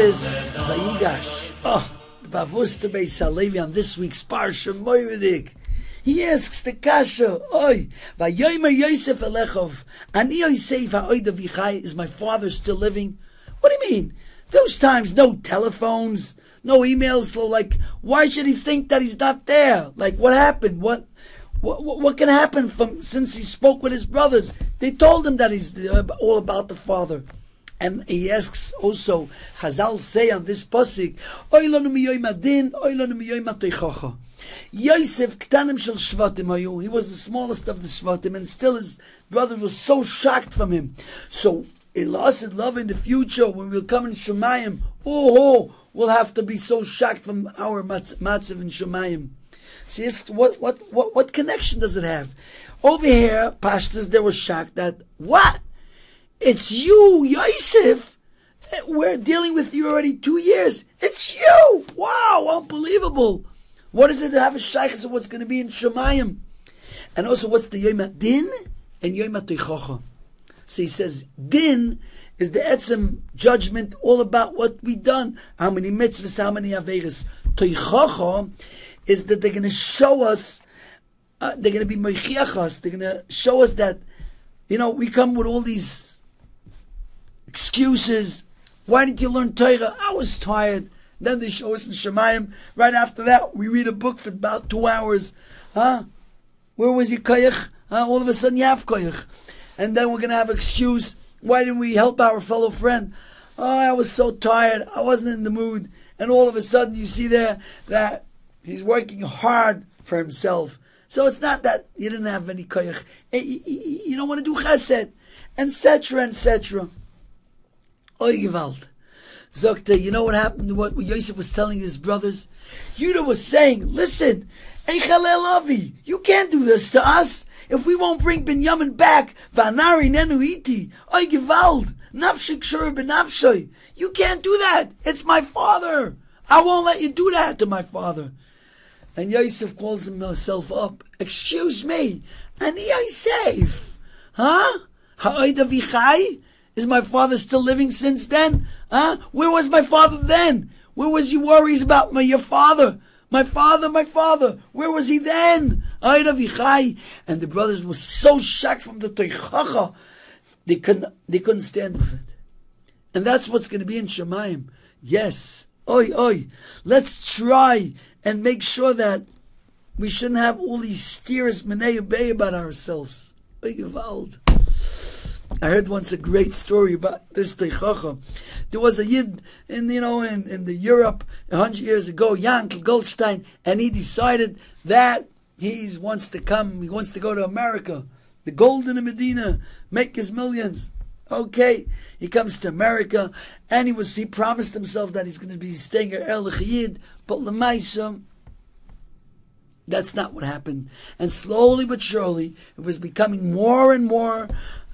Parashas Vayigash. The Bavusta Beis Halevi on this week's Parashas Vayigash. He asks the Kasha, Oi, Vayomer Yosef Elechov, Ani Yosef ha'oid avichai, is my father still living? What do you mean? Those times, no telephones, no emails, so like, why should he think that he's not there? Like, what happened? What can happen since he spoke with his brothers? They told him that he's all about the father. And he asks also, Chazal say on this pasuk, Oy lanu miyoyim adin, oy lanu miyoyim hatoichacha. Yosef ktanim shel shvatim hayu. He was the smallest of the shvatim, and still his brother was so shocked from him. So, Elasid love in the future, when we'll come in Shemayim, we'll have to be so shocked from our matzav in Shemayim. See, what connection does it have? Over here, pastors, they were shocked that, what? It's you, Yosef. We're dealing with you already 2 years. It's you. Wow, unbelievable. What does it have a shaykhs of what's going to be in Shemayim? And also, what's the Yom HaDin and Yom HaToichacha? So he says, Din is the etzem judgment, all about what we've done. How many mitzvahs, how many averis. Toichacha is that they're going to show us, they're going to be moichiach us, they're going to show us that, we come with all these excuses. Why didn't you learn Torah? I was tired. Then they show us in Shemayim. Right after that, we read a book for about 2 hours. Where was your koyach? All of a sudden you have koyach. And then we're going to have excuse. Why didn't we help our fellow friend? I was so tired. I wasn't in the mood. And all of a sudden you see there that he's working hard for himself. So it's not that you didn't have any koyach. You don't want to do chesed. Etc. etc. Oy Gewalt. Zokte, you know what happened to what Yosef was telling his brothers? Yudah was saying, listen, Eichalel you can't do this to us. If we won't bring Binyamin back, Vanari nenu iti, Oy Gewalt, Nafshik shur benafshoy. You can't do that. It's my father. I won't let you do that to my father. And Yosef calls himself up. Excuse me, Ani Yosef. Ha'oid avichai? Is my father still living since then? Where was my father then? Where was your worries about your father? My father. Where was he then? And the brothers were so shocked from the Toichacha, they couldn't stand with it. And that's what's going to be in Shemayim. Yes. Let's try and make sure that we shouldn't have all these steers menei about ourselves. I heard once a great story about this Teichacha. There was a Yid in the Europe 100 years ago, Yankel Goldstein, and he decided that he wants to go to America, the gold in the Medina, make his millions. Okay, he comes to America, and he promised himself that he's going to be staying at Erlich Yid, but Lemaisa, that's not what happened. And slowly but surely, it was becoming more and more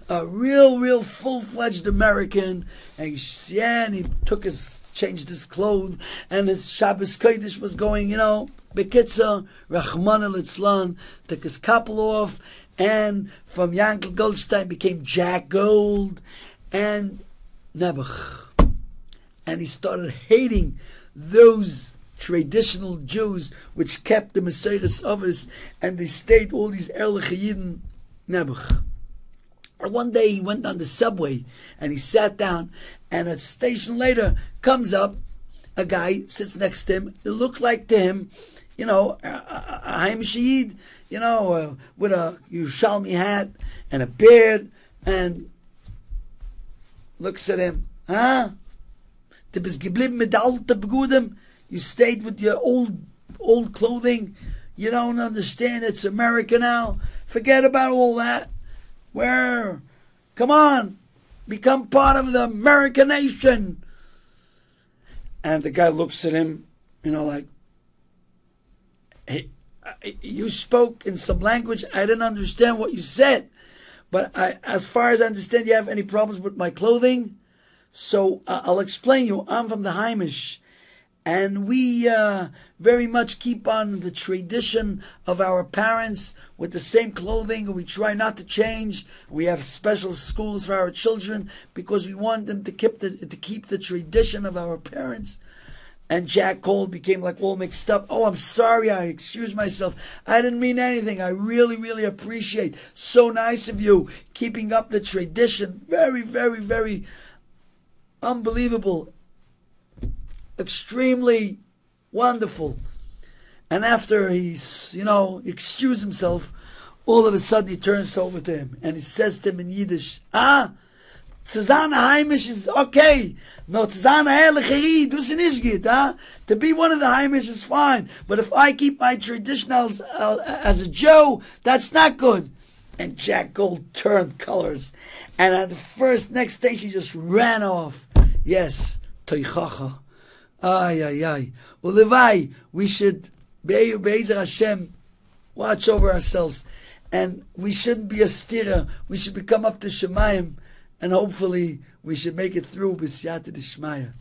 a real full-fledged American, and he changed his clothes, and his Shabbos Kodesh was going, Bekitza, Rachmana Litzlan, took his couple off, and from Yankel Goldstein became Jack Gold, and Nebuch. And he started hating those traditional Jews which kept the Mesiris Avos, and they stayed all these Erlich Yidden, Nebuch. One day he went on the subway and he sat down, and a station comes up a guy, sits next to him. It looked like to him, a Haim Shahid, with a Yerushalmi hat and a beard, and looks at him. Du bist geblieben mit der alte Begudem. You stayed with your old clothing. You don't understand. It's America now. Forget about all that. Come on, become part of the American nation. And the guy looks at him, like, hey, you spoke in some language, I didn't understand what you said, but as far as I understand, you have any problems with my clothing? So I'll explain you. I'm from the Haimish, And we very much keep on the tradition of our parents with the same clothing, and we try not to change. We have special schools for our children because we want them to keep the tradition of our parents. And Jack Cole became like all mixed up. Oh, I'm sorry, I excuse myself. I didn't mean anything. I really, really appreciate. So nice of you keeping up the tradition. Very, very, very unbelievable. Extremely wonderful. And after he's, excused himself, all of a sudden he turns over to him and he says to him in Yiddish, Tzazana Heimish is okay. No, Tzazana Ehrlich, du sie nicht geht, To be one of the Heimish is fine. But if I keep my tradition as a Jew, that's not good. And Jack Gold turned colors. And at the next day, she just ran off. Yes, Toichacha. Ay. Well, Levi, we should, Be'ezer Hashem, watch over ourselves. And we shouldn't be a stira. We should become up to Shemayim. And hopefully we should make it through B'siyata D'Shmaya.